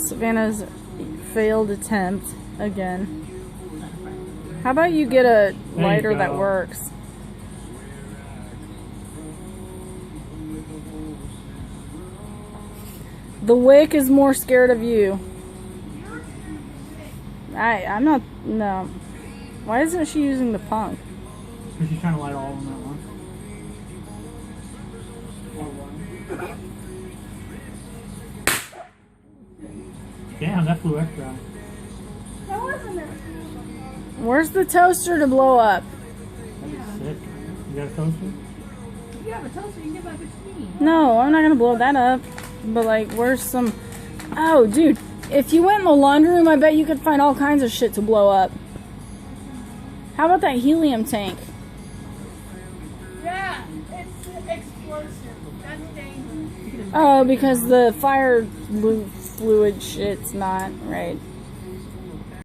Savannah's failed attempt again. How about you get a lighter that works? The wick is more scared of you. I'm not. No. Why isn't she using the punk? Because she's trying to light all of them at once. Damn, that flew extra. That wasn't it. Where's the toaster to blow up? That'd be sick. You got a toaster? If you have a toaster, you can get my bitch me. No, I'm not gonna blow that up. But like, where's some... Oh, dude. If you went in the laundry room, I bet you could find all kinds of shit to blow up. How about that helium tank? Yeah, it's explosive. That's dangerous. Oh, because the fire fluid shit's not right.